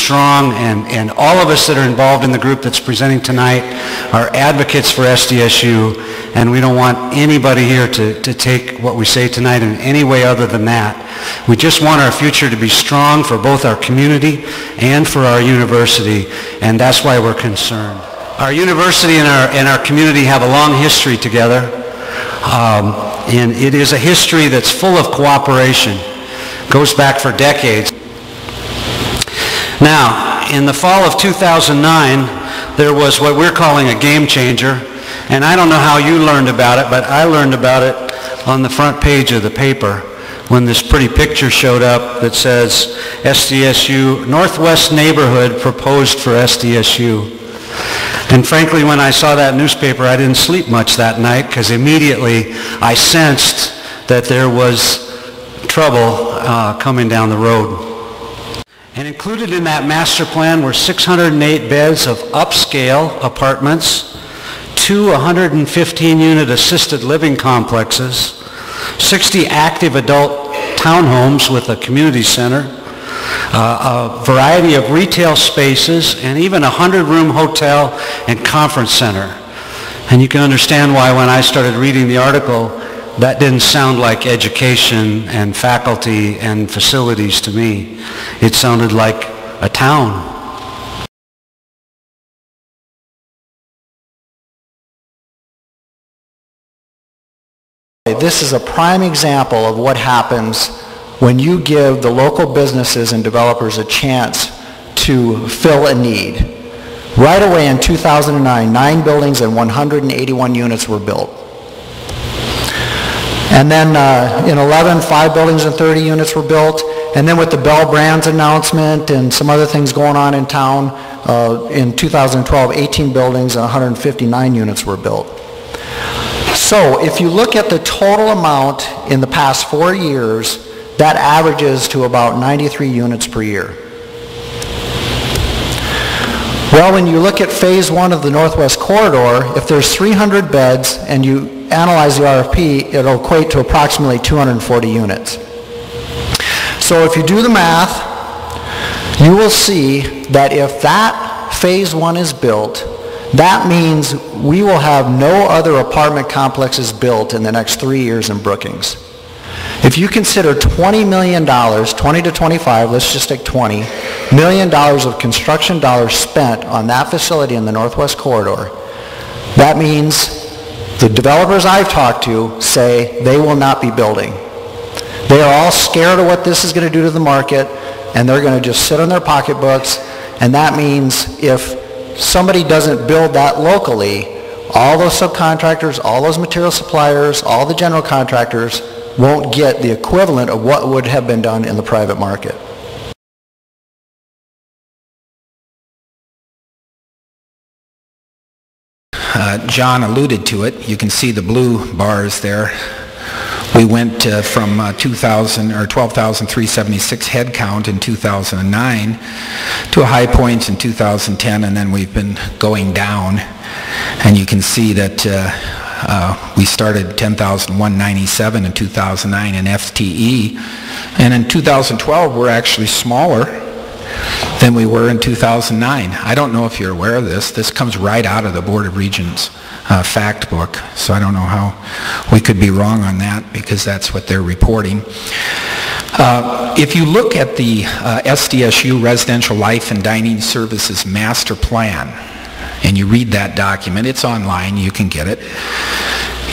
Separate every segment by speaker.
Speaker 1: strong, and all of us that are involved in the group that's presenting tonight are advocates for SDSU, and we don't want anybody here to take what we say tonight in any way other than that. We just want our future to be strong for both our community and for our university, and that's why we're concerned. Our university and our community have a long history together, and it is a history that's full of cooperation. Goes back for decades. Now, in the fall of 2009, there was what we're calling a game changer, and I don't know how you learned about it, but I learned about it on the front page of the paper when this pretty picture showed up that says SDSU, Northwest Neighborhood proposed for SDSU. And frankly, when I saw that newspaper, I didn't sleep much that night because immediately I sensed that there was trouble coming down the road. And included in that master plan were 608 beds of upscale apartments, 2 115-unit assisted living complexes, 60 active adult townhomes with a community center, a variety of retail spaces, and even a 100-room hotel and conference center. And you can understand why when I started reading the article, that didn't sound like education and faculty and facilities to me. It sounded like a town.
Speaker 2: This is a prime example of what happens when you give the local businesses and developers a chance to fill a need. Right away in 2009, 9 buildings and 181 units were built. And then in 11, 5 buildings and 30 units were built. And then with the Bell Brands announcement and some other things going on in town, in 2012, 18 buildings and 159 units were built. So if you look at the total amount in the past 4 years, that averages to about 93 units per year. Well, when you look at phase 1 of the Northwest Corridor, if there's 300 beds and you analyze the RFP, it'll equate to approximately 240 units. So if you do the math, you will see that if that phase 1 is built, that means we will have no other apartment complexes built in the next 3 years in Brookings. If you consider $20 million, 20 to 25, let's just take $20 million of construction dollars spent on that facility in the Northwest Corridor, that means the developers I've talked to say they will not be building. They are all scared of what this is going to do to the market, and they're going to just sit on their pocketbooks, and that means if somebody doesn't build that locally, all those subcontractors, all those material suppliers, all the general contractors won't get the equivalent of what would have been done in the private market.
Speaker 3: John alluded to it. You can see the blue bars there. We went from 12,376 head count in 2009 to a high point in 2010, and then we've been going down. And you can see that we started 10,197 in 2009 in FTE, and in 2012 we're actually smaller than we were in 2009. I don't know if you're aware of this. This comes right out of the Board of Regents fact book, so I don't know how we could be wrong on that because that's what they're reporting. If you look at the SDSU Residential Life and Dining Services Master Plan, and you read that document, it's online, you can get it,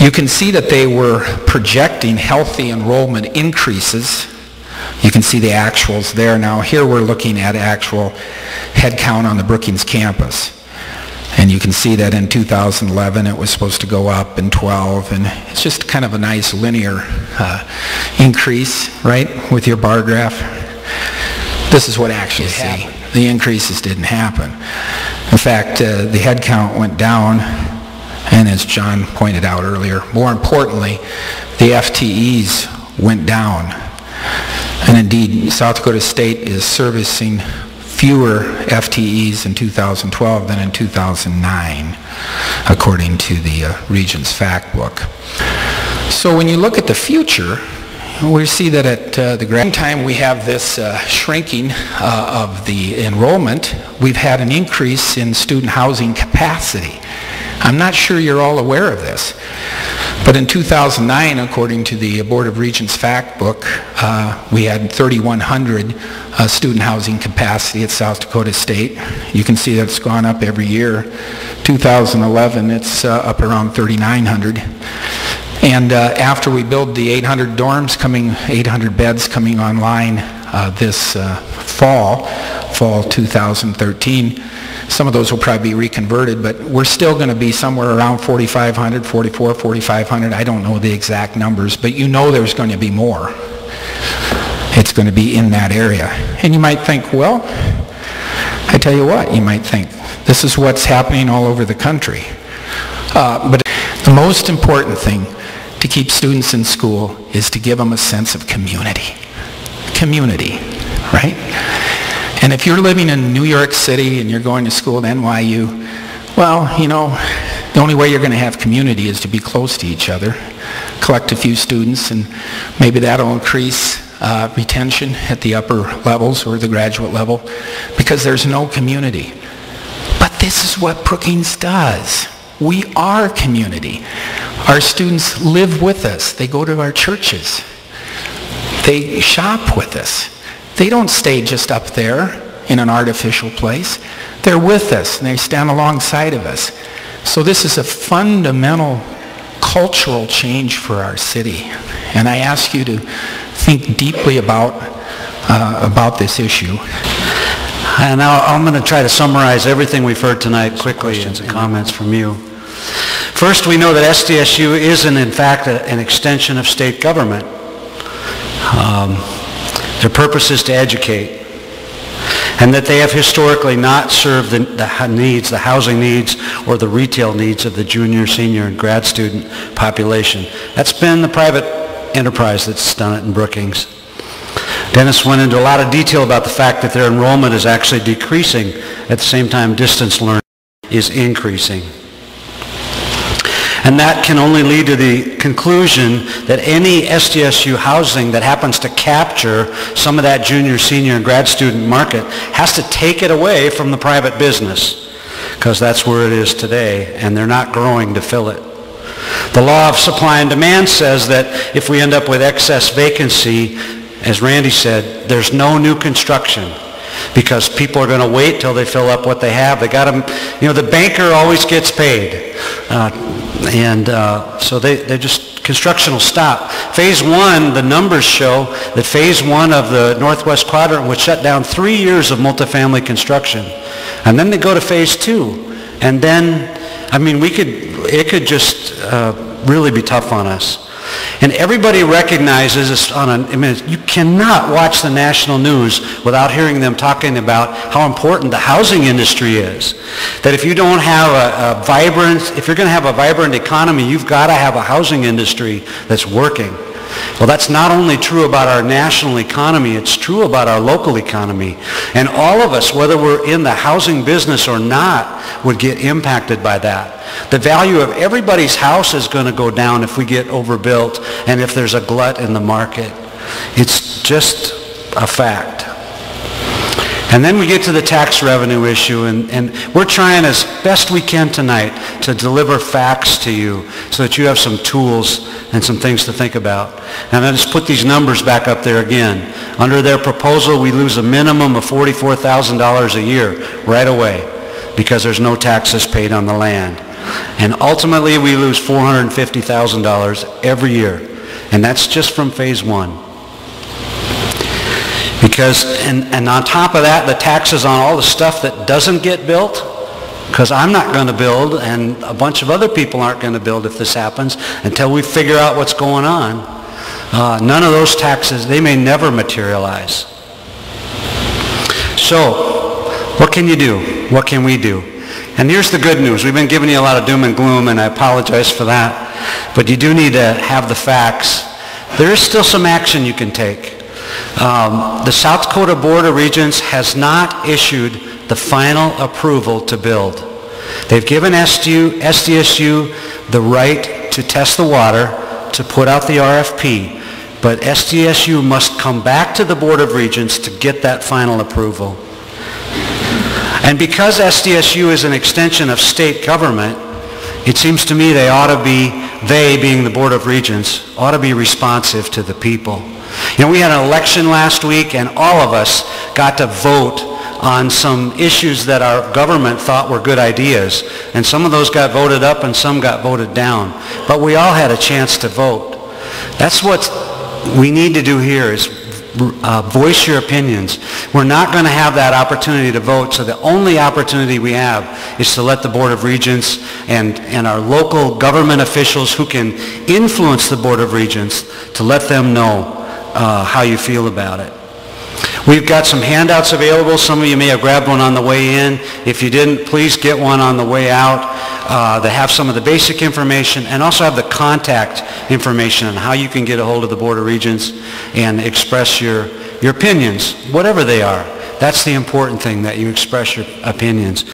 Speaker 3: you can see that they were projecting healthy enrollment increases. You can see the actuals there. Now here we're looking at actual head count on the Brookings campus. And you can see that in 2011 it was supposed to go up in 12, and it's just kind of a nice linear increase, right, with your bar graph. This is what actually happened. The increases didn't happen. In fact, the head count went down, and as John pointed out earlier, more importantly, the FTEs went down. And indeed, South Dakota State is servicing fewer FTEs in 2012 than in 2009, according to the Regents Fact Book. So when you look at the future, We see that at the grand time we have this shrinking of the enrollment. We've had an increase in student housing capacity. I'm not sure you're all aware of this, but in 2009, according to the Board of Regents fact book, we had 3,100 student housing capacity at South Dakota State. You can see that it's gone up every year. 2011, it's up around 3,900. And after we build the 800 dorms 800 beds coming online this fall 2013, some of those will probably be reconverted, but we're still going to be somewhere around 4,500, 4,500. I don't know the exact numbers, but you know there's going to be more. It's going to be in that area. And you might think, well, I tell you what, you might think, this is what's happening all over the country. But the most important thing to keep students in school is to give them a sense of community. Community, right? And if you're living in New York City and you're going to school at NYU, well, you know, the only way you're going to have community is to be close to each other, collect a few students, and maybe that'll increase retention at the upper levels or the graduate level, because there's no community. But this is what Brookings does. We are community. Our students live with us. They go to our churches. They shop with us. They don't stay just up there in an artificial place. They're with us and they stand alongside of us. So this is a fundamental cultural change for our city. And I ask you to think deeply about this issue.
Speaker 1: And now I'm going to try to summarize everything we've heard tonight quickly and some comments from you. First, we know that SDSU is in fact an extension of state government. Their purpose is to educate, and that they have historically not served the needs, the housing needs, or the retail needs of the junior, senior, and grad student population. That's been the private enterprise that's done it in Brookings. Dennis went into a lot of detail about the fact that their enrollment is actually decreasing. At the same time, distance learning is increasing. And that can only lead to the conclusion that any SDSU housing that happens to capture some of that junior, senior, and grad student market has to take it away from the private business, because that's where it is today, and they're not growing to fill it. The law of supply and demand says that if we end up with excess vacancy, as Randy said, there's no new construction, because people are going to wait till they fill up what they have. They got them, you know, the banker always gets paid. So they just, construction will stop. Phase one, the numbers show that phase one of the Northwest Quadrant would shut down 3 years of multifamily construction. And then they go to phase two. And then, I mean, it could just really be tough on us. And everybody recognizes this you cannot watch the national news without hearing them talking about how important the housing industry is. That if you don't have if you're going to have a vibrant economy, you've got to have a housing industry that's working. Well, that's not only true about our national economy, it's true about our local economy. And all of us, whether we're in the housing business or not, would get impacted by that. The value of everybody's house is going to go down if we get overbuilt and if there's a glut in the market. It's just a fact. And then we get to the tax revenue issue, and we're trying as best we can tonight to deliver facts to you so that you have some tools and some things to think about. And I just put these numbers back up there again. Under their proposal, we lose a minimum of $44,000 a year right away because there's no taxes paid on the land. And ultimately, we lose $450,000 every year. And that's just from phase one. Because, and on top of that, the taxes on all the stuff that doesn't get built, because I'm not going to build, and a bunch of other people aren't going to build if this happens, until we figure out what's going on. None of those taxes, they may never materialize. So, what can you do? What can we do? And here's the good news. We've been giving you a lot of doom and gloom, and I apologize for that. But you do need to have the facts. There is still some action you can take. The South Dakota Board of Regents has not issued the final approval to build. They've given SDSU the right to test the water, to put out the RFP. but SDSU must come back to the Board of Regents to get that final approval. And because SDSU is an extension of state government, it seems to me they being the Board of Regents, ought to be responsive to the people. You know, we had an election last week, and all of us got to vote on some issues that our government thought were good ideas. And some of those got voted up and some got voted down. But we all had a chance to vote. That's what we need to do here, is voice your opinions. We're not going to have that opportunity to vote, so the only opportunity we have is to let the Board of Regents and our local government officials who can influence the Board of Regents, to let them know how you feel about it. We've got some handouts available. Some of you may have grabbed one on the way in. If you didn't, please get one on the way out. They have some of the basic information and also have the contact information on how you can get a hold of the Board of Regents and express your opinions, whatever they are. That's the important thing, that you express your opinions.